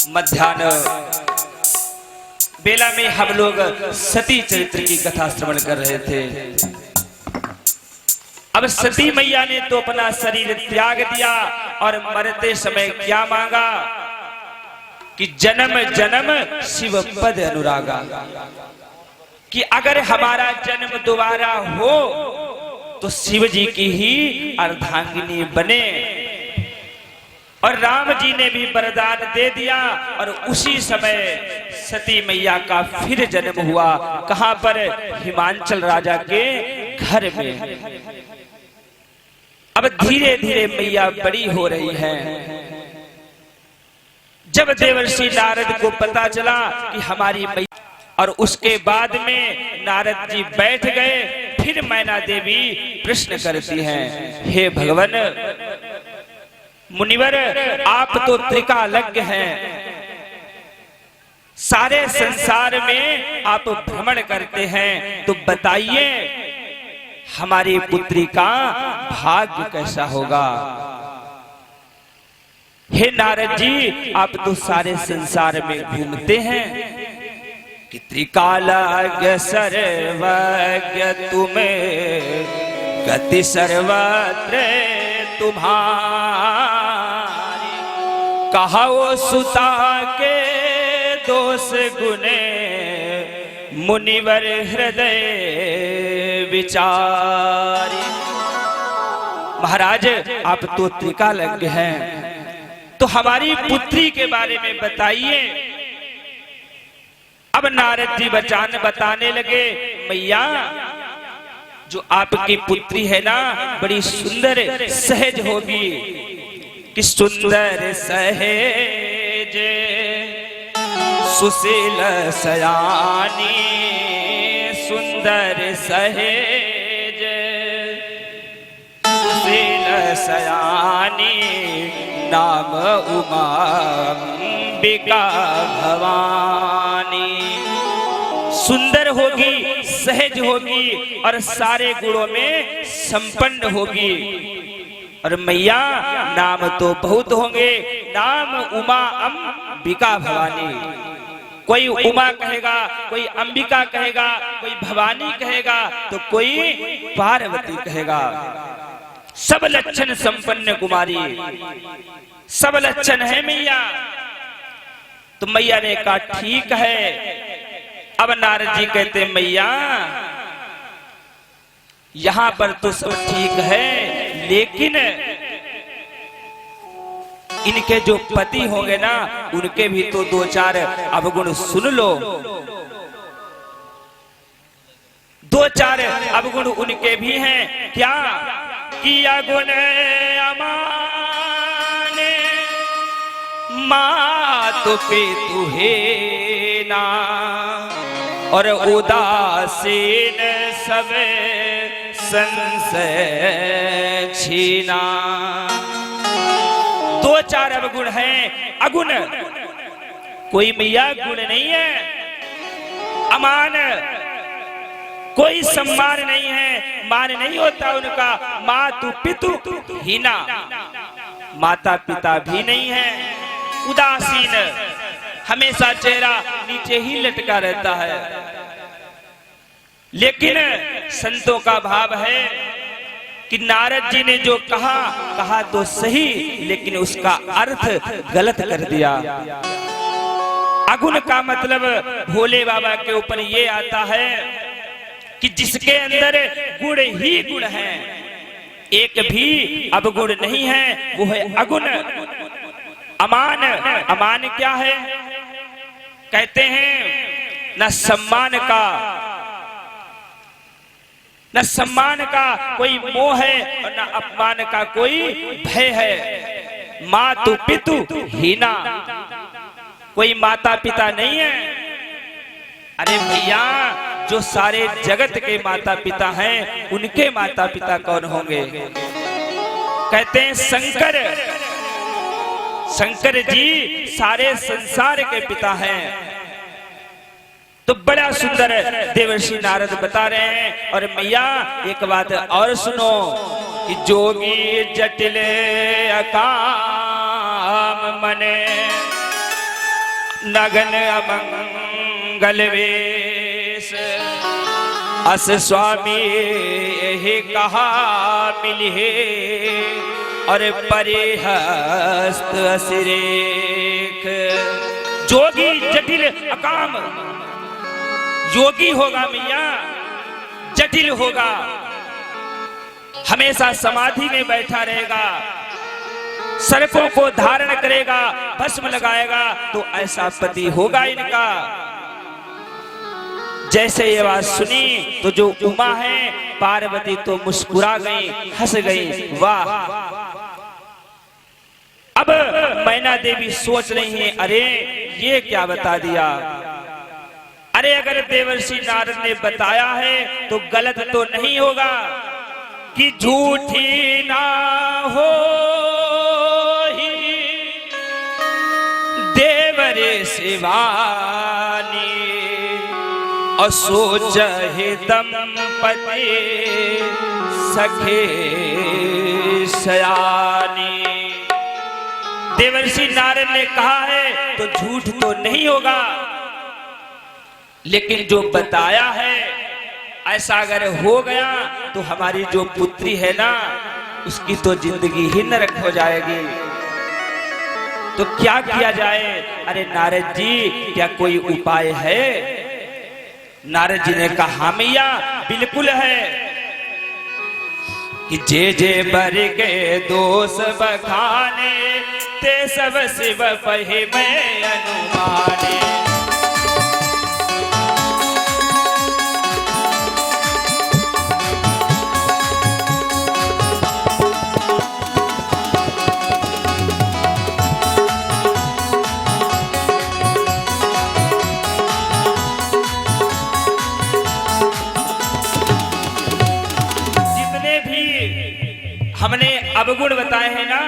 मध्याह्न बेला में हम लोग सती चरित्र की कथा श्रवण कर रहे थे। अब सती मैया ने तो अपना शरीर त्याग दिया और मरते समय क्या मांगा कि जन्म जन्म शिव पद अनुरागा, कि अगर हमारा जन्म दोबारा हो तो शिव जी की ही अर्धांगिनी बने। और राम जी ने भी वरदान दे दिया और उसी समय सती मैया का फिर जन्म हुआ। कहां पर? हिमांचल राजा के घर में। अब धीरे धीरे मैया बड़ी हो रही है। जब देवर्षि नारद को पता चला कि हमारी मैया, और उसके बाद में नारद जी बैठ गए। फिर मैना देवी प्रश्न करती हैं, हे भगवान मुनिवर, आप तो त्रिकालज्ञ हैं, सारे संसार में आप भ्रमण करते हैं, तो बताइए हमारी पुत्री का भाग्य कैसा होगा। हे नारद जी, आप तो सारे संसार में घूमते हैं कि त्रिकालज्ञ सर्वज्ञ तुम्हें गति सर्वत्र तुम्हारी, कहो सुता के दोष गुने मुनिवर हृदय विचारी। महाराज, आप तो त्रिकालज्ञ हैं, तो हमारी पुत्री के बारे में बताइए। अब नारद जी बताने लगे, मैया जो आपकी पुत्री है ना, बड़ी सुंदर सहज होगी, कि सुंदर सहज सुशील सयानी, सुंदर सहज सुशील सयानी, नाम उमा अंबिका भवानी। सुंदर होगी, सहज होगी और सारे गुणों में संपन्न होगी। और मैया नाम तो बहुत होंगे, नाम उमा अंबिका भवानी। कोई उमा कहेगा, कोई अंबिका कहेगा, कोई भवानी कहेगा, तो कोई पार्वती कहेगा। सब लक्षण संपन्न कुमारी, सब लक्षण है मैया। तो मैया ने कहा ठीक है। अब नारद जी कहते, मैया यहां पर तो सब ठीक है, लेकिन इनके जो पति होंगे ना, उनके भी तो दो चार अवगुण सुन लो। दो चार अवगुण उनके भी हैं। क्या? कि अगुण अमाने मातु पितु हेना, और उदासीन सब संशय छीना। दो चार अवगुण हैं। अगुण कोई मैया गुण नहीं है, अमान कोई सम्मान नहीं है, मान नहीं होता उनका। मातु पितु हीना, माता पिता भी नहीं है। उदासीन, हमेशा चेहरा नीचे ही लटका रहता है। लेकिन संतों का भाव है कि नारद जी ने जो कहा तो सही, लेकिन उसका अर्थ गलत कर दिया। अगुण का मतलब भोले बाबा के ऊपर ये आता है कि जिसके अंदर गुण ही गुण है, एक भी अवगुण नहीं है, वो है अगुण। अमान, अमान क्या है? कहते हैं न सम्मान का, न सम्मान का कोई मोह है और न अपमान का कोई भय है। मातु पितु हीना, कोई माता पिता नहीं है। अरे भैया, जो सारे जगत के माता पिता हैं, उनके माता पिता कौन होंगे? कहते हैं शंकर जी सारे संसार के पिता हैं। तो बड़ा सुंदर देवर्षि नारद बता रहे हैं। और मैया एक बात और सुनो कि जोगी जटिल अकाम मने नगन अमंगल वेश अस स्वामी हे कहा मिले और परे हस्त असिरेख। जोगी जटिल अकाम योगी होगा मैया, जटिल होगा, हमेशा समाधि में बैठा रहेगा, सर्पों को धारण करेगा, भस्म लगाएगा, तो ऐसा पति होगा इनका। जैसे ये बात सुनी तो जो उमा है पार्वती तो मुस्कुरा गई, हंस गई, वाह। अब मैना देवी सोच रही हैं, अरे ये क्या बता दिया, अरे अगर देवर्षि नारद ने बताया है तो गलत तो नहीं होगा कि झूठी ना हो ही देवरे शिवानी और सोच हे दंपति सखे सयानी। देवर्षि नारद ने कहा है तो झूठ तो नहीं होगा, लेकिन जो बताया है ऐसा अगर हो गया तो हमारी जो पुत्री है ना उसकी तो जिंदगी ही नरक हो जाएगी। तो क्या किया जाए? अरे नारद जी क्या कोई उपाय है? नारद जी ने कहा मैया बिल्कुल है कि जे जे बर के दोष बखाने ते सब शिव पहे मैं अनुमाने। हमने अवगुण बताए हैं ना,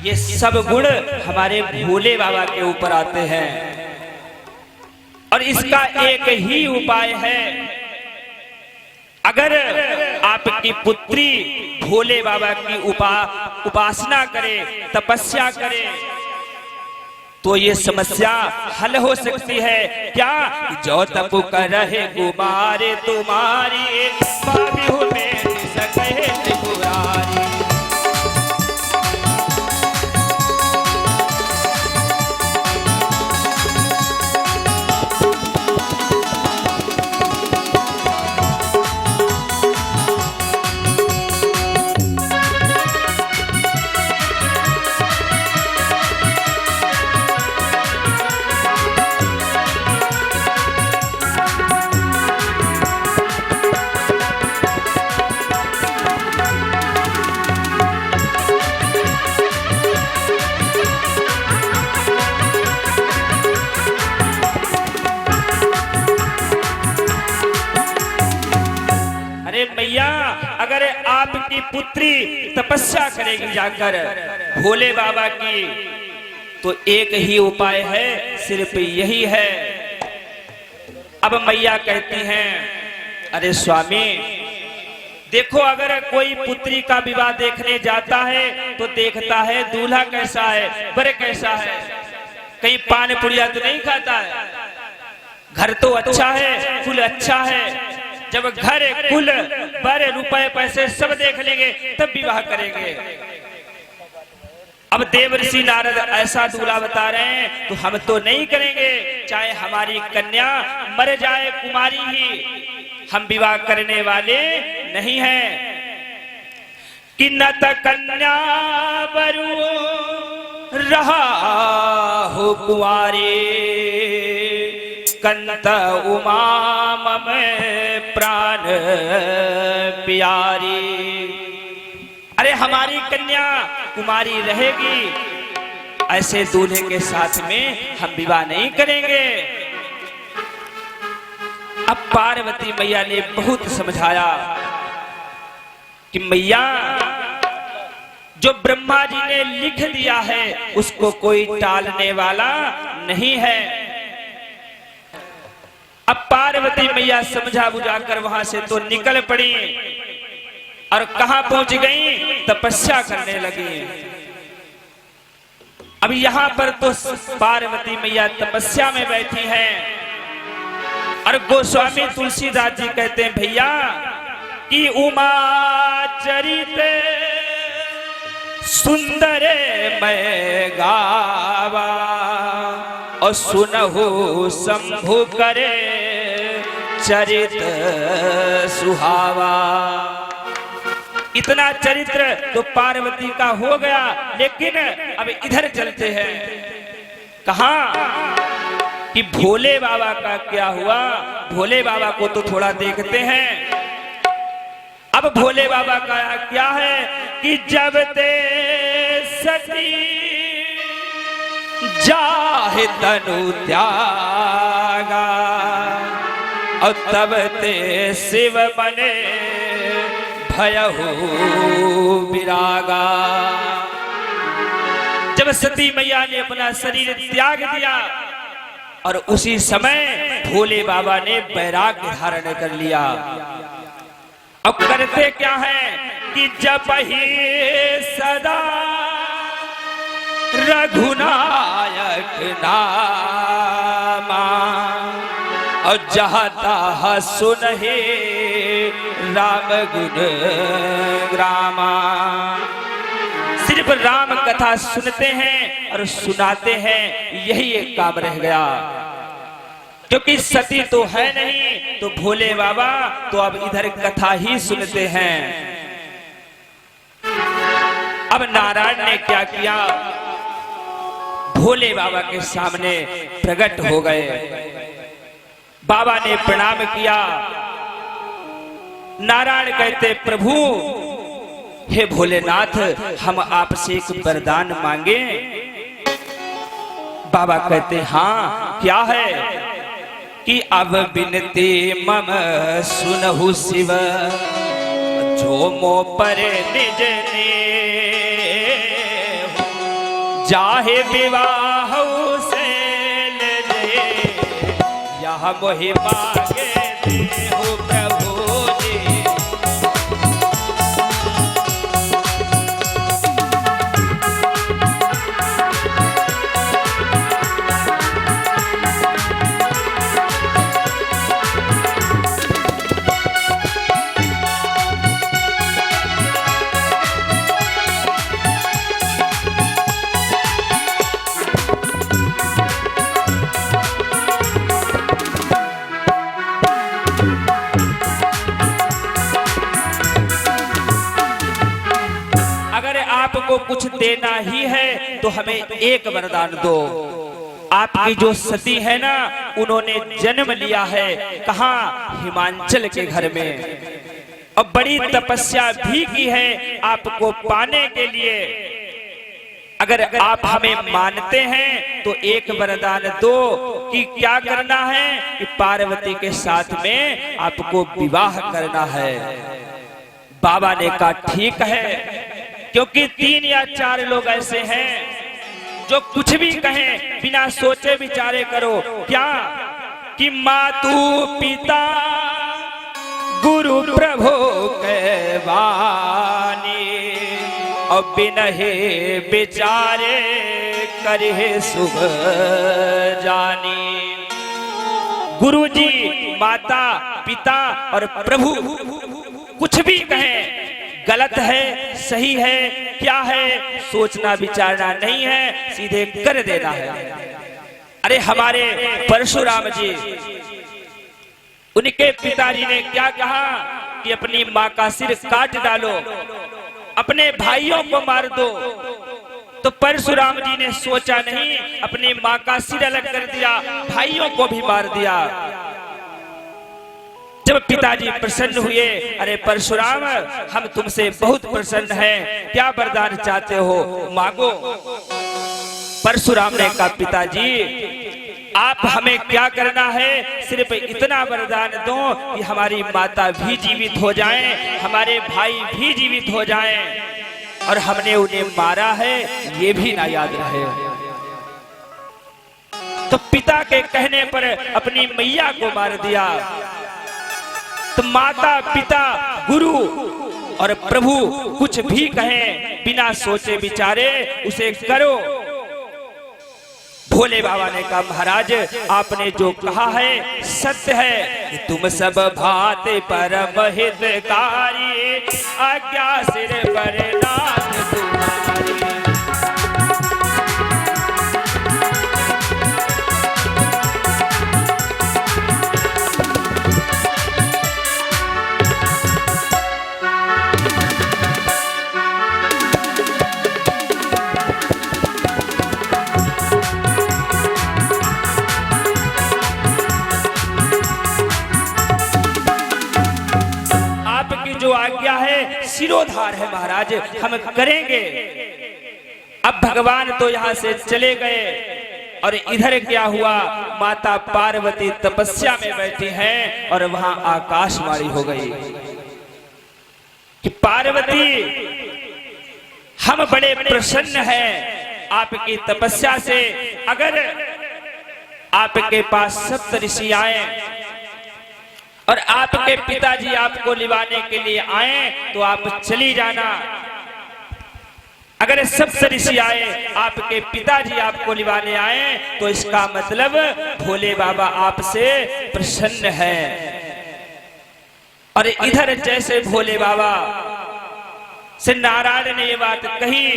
ये सब गुण हमारे भोले बाबा के ऊपर आते हैं और इसका एक ही उपाय है। अगर आपकी पुत्री भोले बाबा की उपासना करे, तपस्या करे, तो ये समस्या हल हो सकती है। क्या? जो तप कर रहे गुमारे तुम्हारी बाबू में सके पुरारी। मैया अगर आपकी पुत्री तपस्या करेगी जाकर भोले बाबा की, तो एक ही उपाय है, सिर्फ यही है। अब मैया कहती हैं, अरे स्वामी देखो, अगर कोई पुत्री का विवाह देखने जाता है तो देखता है दूल्हा कैसा है, वर कैसा है, कहीं पान पुड़िया तो नहीं खाता है, घर तो अच्छा है, कुल अच्छा है। जब घर कुल बड़े रुपए पैसे सब देख लेंगे तब विवाह करेंगे। अब देवर्षि नारद ऐसा दूल्हा बता रहे हैं तो हम तो नहीं करेंगे, चाहे हमारी कन्या मर जाए कुमारी ही, हम विवाह करने वाले नहीं हैं। कि न त कन्या बरु रहा हो कुंवारी, कंत उमाम में प्राण प्यारी। अरे हमारी कन्या कुमारी रहेगी, ऐसे दूल्हे के साथ में हम विवाह नहीं करेंगे। अब पार्वती मैया ने बहुत समझाया कि मैया जो ब्रह्मा जी ने लिख दिया है उसको कोई टालने वाला नहीं है। अब पार्वती मैया समझा बुझाकर वहां से तो निकल पड़ी और कहां पहुंच गई? तपस्या करने लगी। अब यहाँ पर तो पार्वती मैया तपस्या में बैठी हैं और गोस्वामी तुलसीदास जी कहते हैं भैया कि उमा चरित सुंदर मैं गावा और सुनहु शंभु करे चरित सुहावा। इतना चरित्र तो पार्वती का हो गया, लेकिन अब इधर चलते हैं कहां कि भोले बाबा का क्या हुआ। भोले बाबा को तो थोड़ा देखते हैं। अब भोले बाबा का क्या है कि जब ते सती जाहे तनु त्यागा और तब ते शिव बने भयहु विरागा। जब सती मैया ने अपना शरीर त्याग दिया और उसी समय भोले बाबा ने वैराग्य धारण कर लिया। अब करते क्या है कि जब ही सदा रघुनायक नामा और जहता सुनहे राम गुण ग्रामा। सिर्फ राम कथा सुनते हैं और सुनाते हैं, यही एक काम रह गया। क्योंकि सती तो है नहीं तो भोले बाबा तो अब इधर कथा ही सुनते हैं। अब नारायण ने क्या किया, भोले बाबा के सामने प्रकट हो गए। बाबा ने प्रणाम किया। नारायण कहते प्रभु हे भोलेनाथ हम आपसे एक वरदान मांगे। बाबा कहते हाँ क्या है कि अब बिनती मम सुनहु शिव जो मो पर निज ने जाहे विवाह से ले यह मोहि मांगे देहु प्रभु जी। आपको कुछ देना ही है तो हमें एक वरदान दो। आपकी जो सती है ना उन्होंने जन्म लिया है कहां, हिमाचल के घर में, और बड़ी तपस्या भी की है आपको पाने के लिए। अगर आप हमें मानते हैं तो एक वरदान दो कि क्या करना है कि पार्वती के साथ में आपको विवाह करना है। बाबा ने कहा ठीक है, क्योंकि 3 या 4 लोग ऐसे हैं जो कुछ भी कहें बिना सोचे विचारे करो। क्या कि मातु पिता गुरु प्रभु के वाणी और बिनहे विचारे करे सुख जानी। गुरु जी, माता, पिता और प्रभु कुछ भी कहें गलत है सही है क्या है सोचना विचारना नहीं है, सीधे कर देना है। अरे हमारे परशुराम जी, उनके पिताजी ने क्या कहा कि अपनी माँ का सिर काट डालो, अपने भाइयों को मार दो। तो परशुराम जी ने सोचा नहीं, अपनी माँ का सिर अलग कर दिया, भाइयों को भी मार दिया। जब पिताजी प्रसन्न हुए, अरे परशुराम हम तुमसे बहुत प्रसन्न हैं, क्या वरदान चाहते हो मांगो। परशुराम ने कहा पिताजी आप हमें क्या करना है, सिर्फ इतना वरदान दो कि हमारी माता भी जीवित हो जाएं, हमारे भाई भी जीवित हो जाएं, और हमने उन्हें मारा है ये भी ना याद रहे। तो पिता के कहने पर अपनी मैया को मार दिया। तो माता पिता गुरु और प्रभु कुछ भी कहें बिना सोचे विचारे उसे करो। भोले बाबा ने कहा महाराज आपने जो कहा है सत्य है कि तुम सब भांति परम हितकारी, आज्ञा सिर पर नाथ तुम्हारी। जो आज्ञा है सिरोधार है महाराज, हम करेंगे। अब भगवान तो यहाँ से चले गए और इधर क्या हुआ, माता पार्वती तपस्या में बैठी हैं और वहां आकाशवाणी हो गई कि पार्वती हम बड़े प्रसन्न हैं आपकी तपस्या से, अगर आपके पास सप्त ऋषि आए और आपके पिताजी आपको लिवाने के लिए आए तो आप चली जाना। अगर सप्त ऋषि आए आपके पिताजी आपको लिवाने आए तो इसका मतलब भोले बाबा आपसे प्रसन्न है। और इधर जैसे भोले बाबा से नारायण ने ये बात कही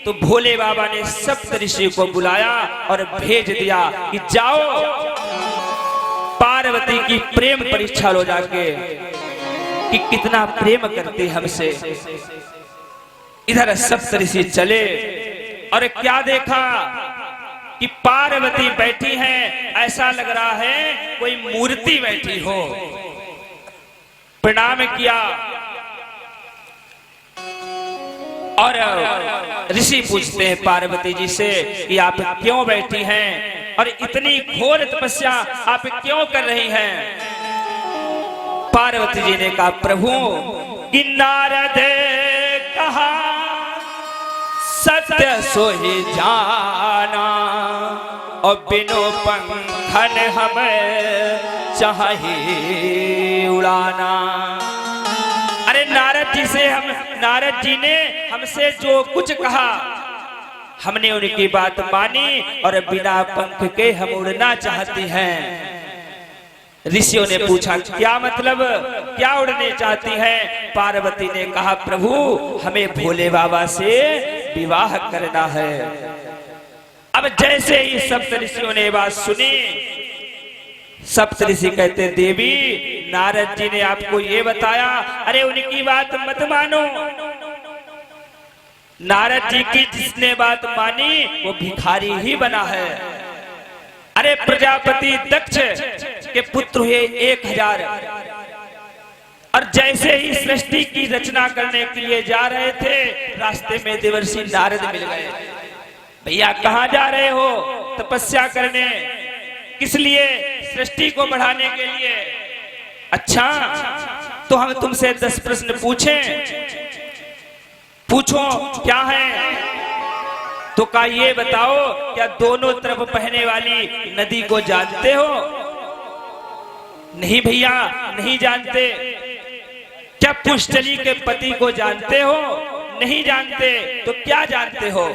तो भोले बाबा ने सप्त ऋषि को बुलाया और भेज दिया कि जाओ पार्वती की प्रेम परीक्षा लो जाके कि कितना प्रेम करती हमसे। इधर सप्त ऋषि चले और क्या देखा कि पार्वती बैठी हैं, ऐसा लग रहा है कोई मूर्ति बैठी हो। प्रणाम किया और ऋषि पूछते हैं पार्वती जी से कि आप क्यों बैठी हैं और इतनी घोर तपस्या आप क्यों कर रही हैं। पार्वती जी ने कहा प्रभु कि नारद कहा सत्य सोहि जाना और बिनो पंखन हम चाहिए उड़ाना। अरे नारद जी ने हमसे जो कुछ कहा हमने उनकी बात मानी और बिना पंख के हम उड़ना चाहती हैं। ऋषियों ने पूछा क्या मतलब, क्या उड़ने चाहती हैं। पार्वती ने कहा प्रभु हमें भोले बाबा से विवाह करना है। अब जैसे ही सप्त ऋषियों ने बात सुनी, सप्त ऋषि कहते देवी नारद जी ने आपको ये बताया, अरे उनकी बात मत मानो। नारद जी की जिसने बात मानी वो भिखारी ही बना है। अरे प्रजापति दक्ष के पुत्र हुए 1000 और जैसे ही सृष्टि की रचना करने के लिए जा रहे थे रास्ते में देवर्षि नारद मिल गए। भैया कहाँ जा रहे हो? तपस्या करने। किस लिए? सृष्टि को बढ़ाने के लिए। अच्छा तो हम तुमसे 10 प्रश्न पूछें? पूछो क्या है? तो का ये बताओ क्या दोनों तरफ बहने वाली नदी को जानते हो? नहीं भैया नहीं जानते। क्या पुष्टली के पति को जानते हो? नहीं जानते। तो क्या जानते हो?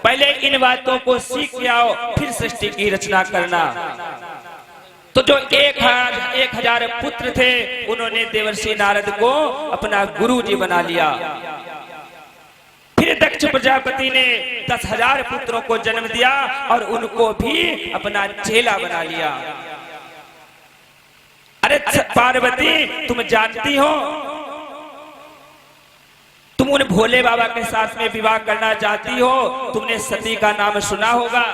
पहले इन बातों को सीख के आओ फिर सृष्टि की रचना करना। तो जो 1000 पुत्र थे उन्होंने देवर्षि नारद को अपना गुरु जी बना लिया। फिर दक्ष प्रजापति ने 10,000 पुत्रों को जन्म दिया और उनको भी अपना चेला बना लिया। अरे पार्वती तुम जानती हो, तुम उन भोले बाबा के साथ में विवाह करना चाहती हो। तुमने सती का नाम सुना होगा।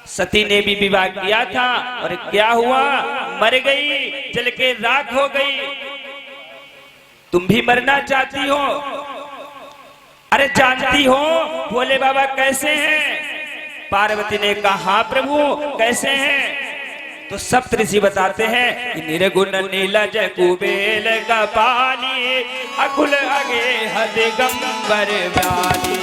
सती ने भी विवाह किया था और क्या हुआ? मर गई, जल के राख हो गई। तुम भी मरना चाहती हो? अरे जानती हो भोले बाबा कैसे हैं? पार्वती ने कहा हाँ प्रभु कैसे हैं? तो सप्त ऋषि बताते हैं कि निर्गुण नीलज कुबेल का पानी अकुल अगे हदिगंबर व्याली।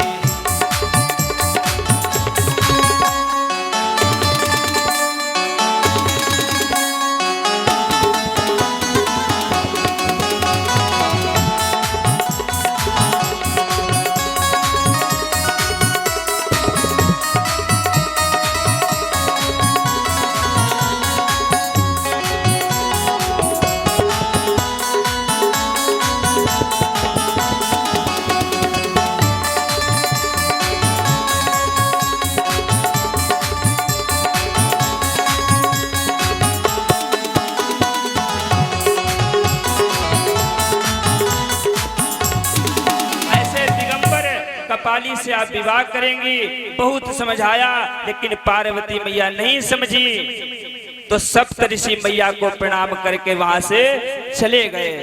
श्यामाली से आप विवाह करेंगी। बहुत समझाया लेकिन पार्वती मैया नहीं समझी, तो सप्तऋषि मैया को प्रणाम करके वहां से चले गए।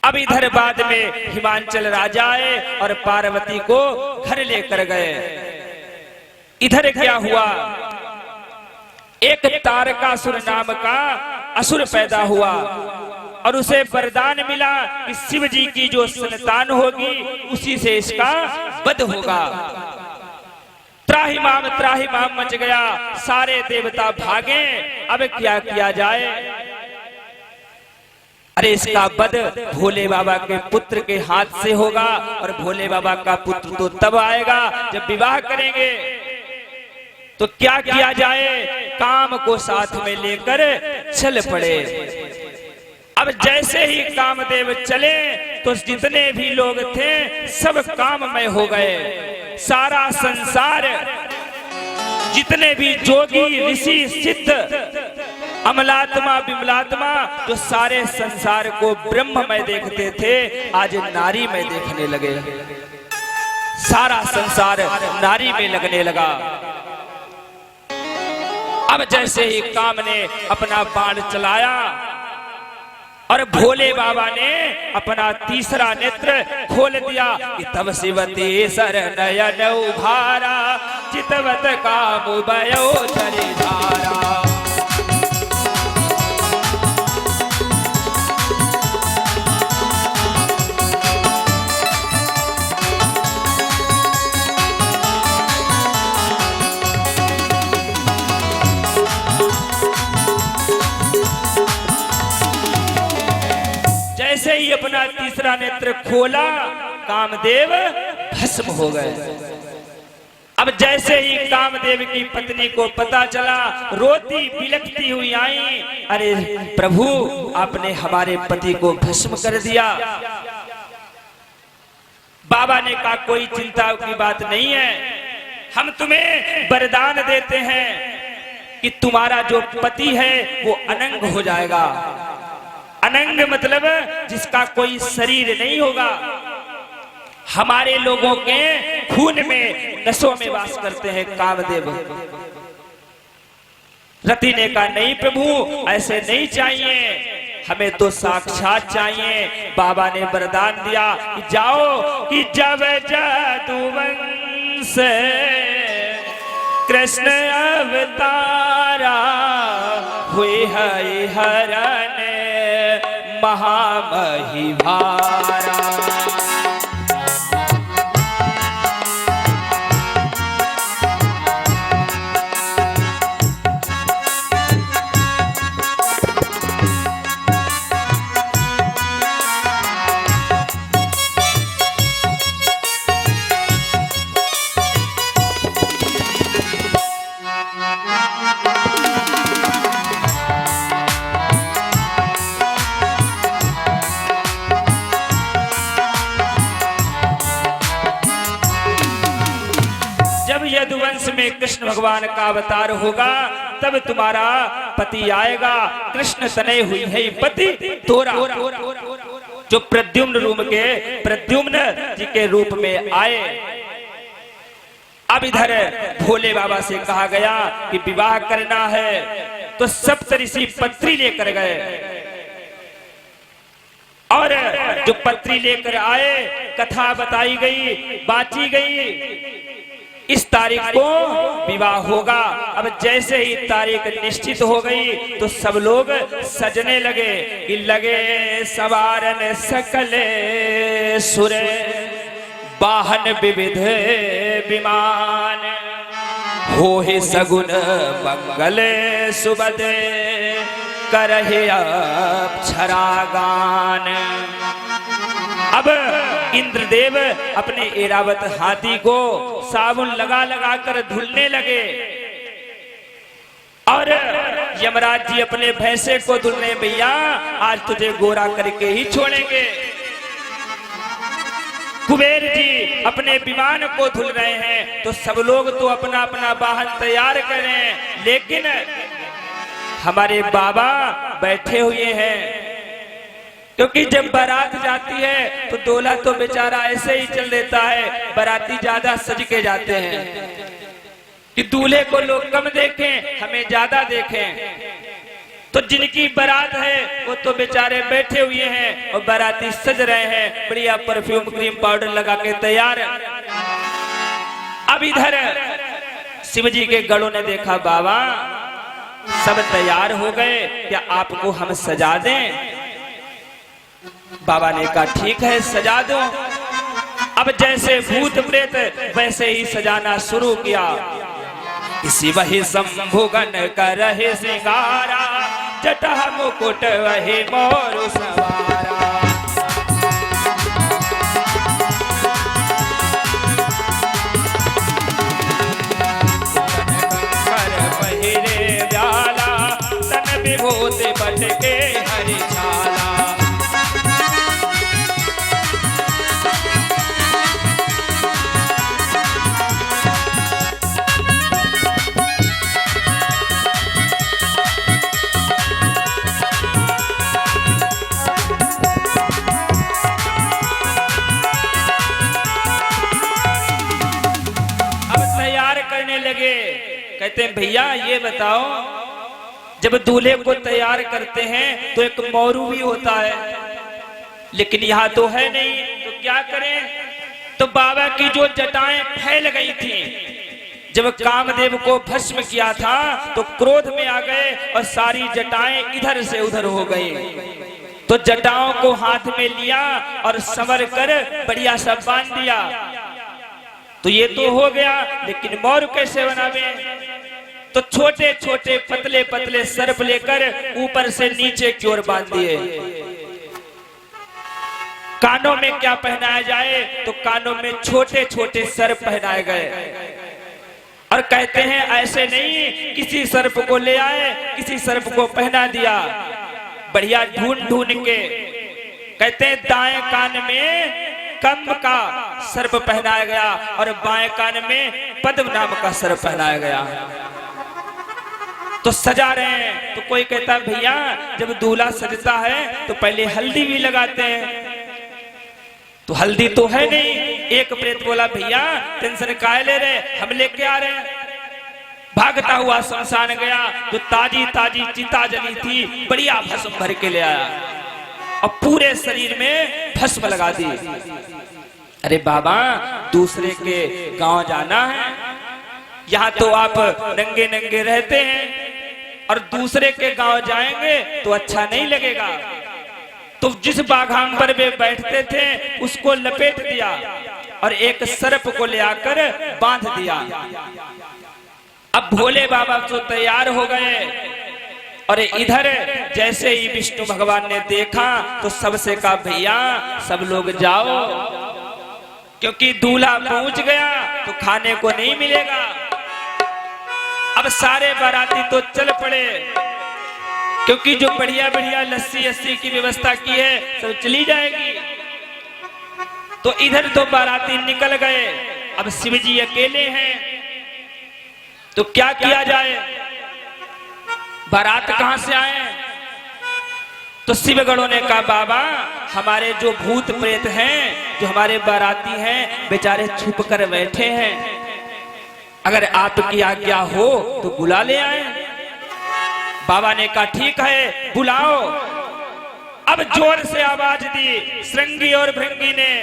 अब इधर बाद में हिमांचल राजा आए और पार्वती को घर लेकर गए। इधर क्या हुआ, एक तारकासुर नाम का असुर पैदा हुआ और उसे वरदान मिला कि शिव जी की जो संतान होगी उसी से इसका वध होगा। त्राहिमाम मच गया, सारे देवता भागे। अब क्या किया जाए? अरे इसका वध भोले बाबा के पुत्र के हाथ से होगा, और भोले बाबा का पुत्र तो तब आएगा जब विवाह करेंगे। तो क्या किया जाए? काम को साथ में लेकर चल पड़े। अब जैसे ही कामदेव चले तो जितने भी लोग थे सब काममय हो गए। सारा संसार, जितने भी जोगी ऋषि सिद्ध अमलात्मा विमलात्मा जो सारे संसार को ब्रह्ममय देखते थे, आज नारी में देखने लगे। सारा संसार नारी में लगने लगा। अब जैसे ही काम ने अपना बाण चलाया और भोले बाबा ने अपना तीसरा नेत्र खोल दिया कि तब शिवती सर नयन उभारा, चितवत काम भयो धरि धारा। जैसे ही अपना तीसरा नेत्र खोला, कामदेव भस्म हो गए। अब जैसे ही कामदेव की पत्नी को पता चला, रोती बिलखती हुई आई, अरे प्रभु आपने हमारे पति को भस्म कर दिया। बाबा ने कहा कोई चिंता की बात नहीं है, हम तुम्हें वरदान देते हैं कि तुम्हारा जो पति है वो अनंग हो जाएगा। अनंग मतलब जिसका कोई शरीर नहीं होगा। हमारे लोगों के खून में नसों में वास करते हैं कामदेव। रति ने कहा नहीं प्रभु ऐसे नहीं चाहिए, हमें तो साक्षात चाहिए। बाबा ने वरदान दिया कि जाओ कि जब जदुवंश कृष्ण अवतारा हुई है हरण महामहिभारा। यदुवंश में कृष्ण भगवान का अवतार होगा तब तुम्हारा पति आएगा। कृष्ण तने हुई है पति तोरा, जो प्रद्युम्न जी के रूप में आए। अब इधर भोले बाबा से कहा गया कि विवाह करना है, तो सप्तऋषि पत्री लेकर गए और जो पत्री लेकर आए कथा बताई गई, बांची गई। इस तारीख को विवाह होगा। अब जैसे ही तारीख निश्चित हो गई तो सब लोग सजने लगे कि लगे सवारन सकले सुरे वाहन विविध विमान होहि सगुन मंगल सुबद करहे अप्सरागान। अब इंद्रदेव अपने ऐरावत हाथी को साबुन लगा लगा कर धुलने लगे और यमराज जी अपने भैंसे को धुलने, भैया आज तुझे गोरा करके ही छोड़ेंगे। कुबेर जी अपने विमान को धुल रहे हैं, तो सब लोग तो अपना अपना वाहन तैयार करें, लेकिन हमारे बाबा बैठे हुए हैं। क्योंकि जब बारात जाती है तो दूल्हा तो बेचारा ऐसे ही चल देता है, बाराती ज्यादा सज के जाते हैं कि दूल्हे को लोग कम देखें, हमें ज्यादा देखें। तो जिनकी बारात है वो तो बेचारे बैठे हुए हैं और बाराती सज रहे हैं, बढ़िया परफ्यूम क्रीम पाउडर लगा के तैयार। अब इधर शिवजी के गणों ने देखा बाबा सब तैयार हो गए, क्या आपको हम सजा दें? बाबा ने कहा ठीक है सजा दो। अब जैसे भूत प्रेत वैसे ही सजाना शुरू किया। इसी वही शंभु गण कर रहे सिंगारा, जटा मुकुट वही मोर सवारा। पहिरे व्याला तन विभूति बटके हरि छाला। कहते हैं भैया ये बताओ, जब दूल्हे को तैयार करते हैं तो एक मोरू भी होता है, लेकिन यहाँ तो है नहीं, तो क्या करें? तो बाबा की जो जटाएं फैल गई थी, जब कामदेव को भस्म किया था तो क्रोध में आ गए और सारी जटाएं इधर से उधर हो गई। तो जटाओं को हाथ में लिया और संवर कर बढ़िया सा बांध दिया। तो ये तो हो गया, लेकिन मोर कैसे बनावे? तो छोटे छोटे पतले पतले सर्प लेकर ऊपर से नीचे की ओर बांध दिए। कानों में क्या पहनाया जाए? तो कानों में छोटे छोटे सर्प पहनाए गए और कहते हैं ऐसे नहीं, किसी सर्प को ले आए, किसी सर्प को पहना दिया बढ़िया ढूंढ ढूंढ के। कहते हैं दाएं कान में कंब का सर्प पहनाया गया और बाएं कान में पद्म नाम का सर्प पहनाया गया। तो सजा रहे हैं। तो कोई कहता है भैया जब दूल्हा सजता है तो पहले हल्दी भी लगाते हैं, तो हल्दी तो है नहीं। एक प्रेत बोला भैया टेंशन काहे ले रहे, हम लेके आ रहे हैं। भागता हुआ शमशान गया, जो ताजी ताजी चिता जली थी बढ़िया भस्म भर के ले आया और पूरे शरीर में भस्म लगा दी। अरे बाबा दूसरे के गांव जाना है, यहाँ तो आप नंगे नंगे रहते हैं और दूसरे के गांव जाएंगे तो अच्छा नहीं लगेगा। तो जिस बाघांबर में बैठते थे उसको लपेट दिया और एक सर्प को ले आकर बांध दिया। अब भोले बाबा तो तैयार हो गए और इधर जैसे ही विष्णु भगवान ने देखा तो सबसे कहा भैया सब लोग जाओ, क्योंकि दूल्हा पहुंच गया तो खाने को नहीं मिलेगा। अब सारे बाराती तो चल पड़े, क्योंकि जो बढ़िया बढ़िया लस्सी अस्सी की व्यवस्था की है सब चली जाएगी। तो इधर तो बाराती निकल गए, अब शिव जी अकेले हैं, तो क्या किया जाए? बारात कहां से आए? तो शिवगणों ने कहा बाबा हमारे जो भूत प्रेत हैं, जो हमारे बाराती हैं, बेचारे छुप कर बैठे हैं, अगर आपकी आज्ञा हो तो बुला ले आए। बाबा ने कहा ठीक है बुलाओ। अब जोर से आवाज दी श्रृंगी और भृंगी ने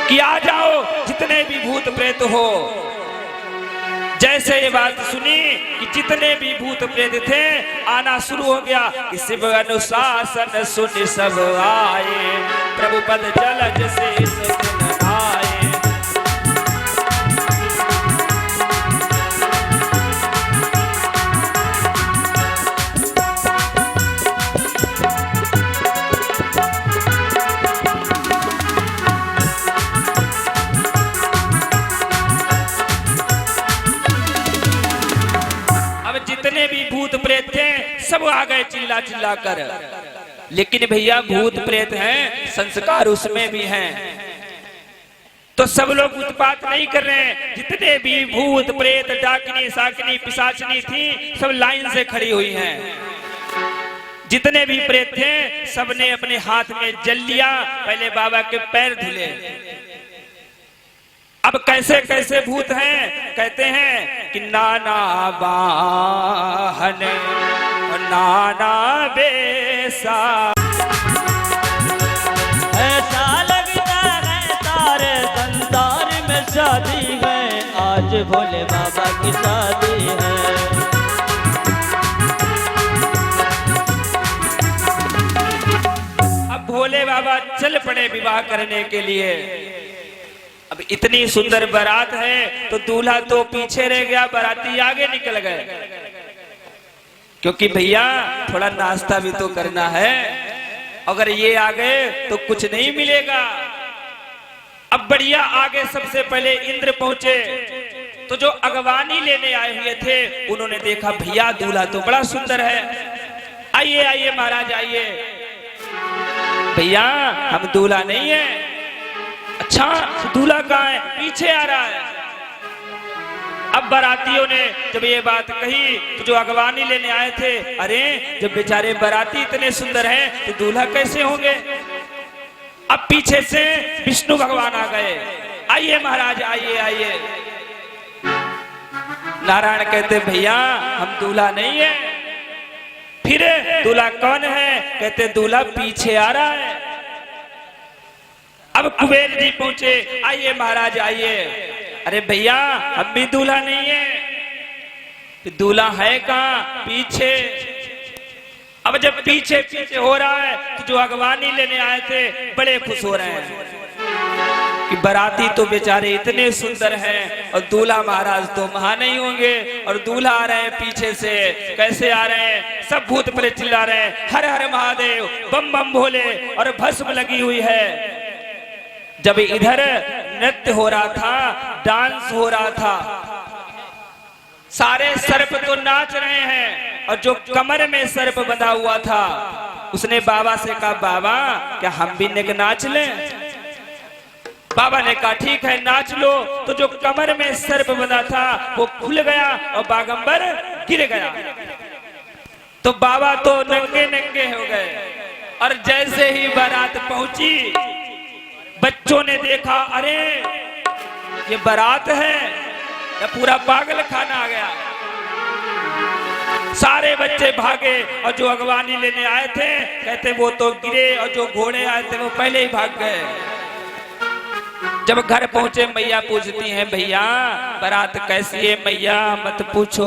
कि आ जाओ जितने भी भूत प्रेत हो। जैसे ये बात सुनी कि जितने भी भूत प्रेत थे आना शुरू हो गया कि शिव अनुशासन सुन सब आए, प्रभु पद जलज से सुन आए। जितने भी भूत प्रेत थे सब आ गए चिल्ला चिल्ला कर। लेकिन भैया भूत प्रेत हैं, संस्कार उसमें भी हैं, तो सब लोग उत्पात नहीं कर रहे हैं। जितने भी भूत प्रेत डाकिनी साकिनी पिशाचनी थी सब लाइन से खड़ी हुई हैं। जितने भी प्रेत थे सबने अपने हाथ में जल लिया, पहले बाबा के पैर धुले। अब कैसे कैसे भूत हैं, कहते हैं कि नाना वाहन नाना बेसा, ऐसा लगता है सारे संसार में शादी है, आज भोले बाबा की शादी है। अब भोले बाबा चल पड़े विवाह करने के लिए। अब इतनी सुंदर बारात है तो दूल्हा तो पीछे रह गया, बाराती आगे निकल गए, क्योंकि भैया थोड़ा नाश्ता भी तो करना है, अगर ये आ गए तो कुछ नहीं मिलेगा। अब बढ़िया आगे सबसे पहले इंद्र पहुंचे, तो जो अगवानी लेने आए हुए थे उन्होंने देखा भैया दूल्हा तो बड़ा सुंदर है, आइए आइए महाराज आइए। भैया हम दूल्हा नहीं है। अच्छा दूल्हा कहाँ है? पीछे आ रहा है। अब बारातियों ने जब ये बात कही तो जो अगवानी लेने आए थे, अरे जब बेचारे बाराती इतने सुंदर हैं तो दूल्हा कैसे होंगे? अब पीछे से विष्णु भगवान आ गए, आइए महाराज आइए आइए। नारायण कहते भैया हम दूल्हा नहीं है। फिर दूल्हा कौन है? कहते दूल्हा पीछे आ रहा है। अब कुबेर जी पहुंचे, आइए महाराज आइए। अरे भैया हम भी दूल्हा नहीं है। दूल्हा है कहाँ? पीछे। अब जब पीछे पीछे हो रहा है तो जो अगवानी लेने आए थे बड़े खुश हो रहे हैं कि बाराती तो बेचारे इतने सुंदर हैं और दूल्हा महाराज तो वहां नहीं होंगे, और दूल्हा आ रहे हैं पीछे से। कैसे आ रहे हैं? सब भूत प्रेत चिल्ला रहे हैं हर हर महादेव, बम बम भोले, और भस्म लगी हुई है। जब इधर नृत्य हो रहा था, डांस हो रहा था, सारे सर्प तो नाच रहे हैं, और जो कमर में सर्प बंधा हुआ था उसने बाबा से कहा बाबा क्या हम भी नाच लें? बाबा ने कहा ठीक है नाच लो। तो जो कमर में सर्प बंधा था वो खुल गया और बागंबर गिर गया। तो बाबा तो नंगे नंगे हो गए, और जैसे ही बारात पहुंची बच्चों ने देखा अरे ये बारात है या पूरा पागल खाना आ गया। सारे बच्चे भागे, और जो अगवानी लेने आए थे कहते वो तो गिरे, और जो घोड़े आए थे वो पहले ही भाग गए। जब घर पहुंचे मैया पूछती हैं भैया बारात कैसी है? मैया मत पूछो,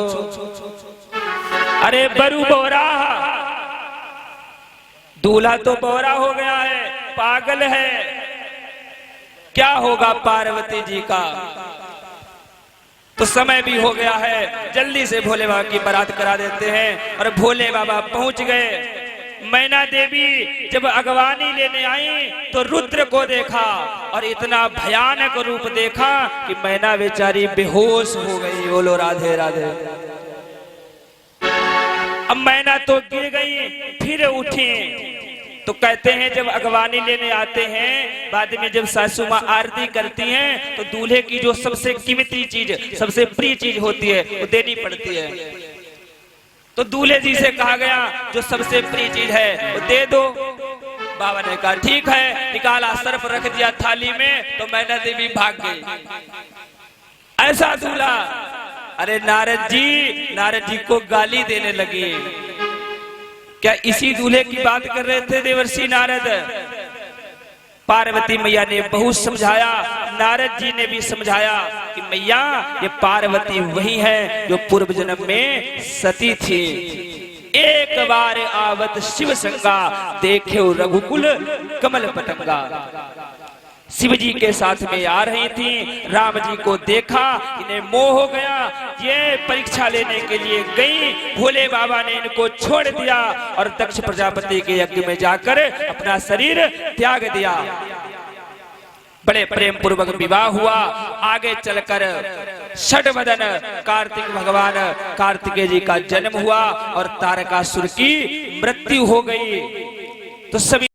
अरे बरू बोरा, दूल्हा तो बोरा हो गया है, पागल है, क्या होगा पार्वती जी का? तो समय भी हो गया है, जल्दी से भोले बाबा की बारात करा देते हैं। और भोले बाबा पहुंच गए। मैना देवी जब अगवानी लेने आई तो रुद्र को देखा, और इतना भयानक रूप देखा कि मैना बेचारी बेहोश हो गई। बोलो राधे राधे। अब मैना तो गिर गई, फिर उठी। तो कहते हैं जब अगवानी लेने आते हैं, बाद में जब सासू माँ आरती करती हैं तो दूल्हे की जो सबसे कीमती चीज, सबसे प्रिय चीज होती है वो देनी पड़ती है। तो दूल्हे जी से कहा गया जो सबसे प्रिय चीज है वो दे दो। बाबा ने कहा ठीक है, निकाला सर्फ रख दिया थाली में, तो मैना देवी भाग गई। ऐसा दूल्हा, अरे नारद जी को गाली देने लगी। क्या इसी दूल्हे की बात कर रहे थे देवर्षि नारद? पार्वती मैया ने बहुत समझाया, नारद जी ने भी समझाया कि मैया ये पार्वती वही है जो पूर्व जन्म में सती थी। एक बार आवत शिव संगा, देखे रघुकुल कमल पतंगा। शिव जी के साथ में आ रही थी, राम जी को देखा, इन्हें मोह हो गया, ये परीक्षा लेने के लिए गई। भोले बाबा ने इनको छोड़ दिया और दक्ष प्रजापति के यज्ञ में जाकर अपना शरीर त्याग दिया। बड़े प्रेम पूर्वक विवाह हुआ। आगे चलकर षडवदन कार्तिक भगवान कार्तिकेय जी का जन्म हुआ और तारकासुर की मृत्यु हो गई। तो सभी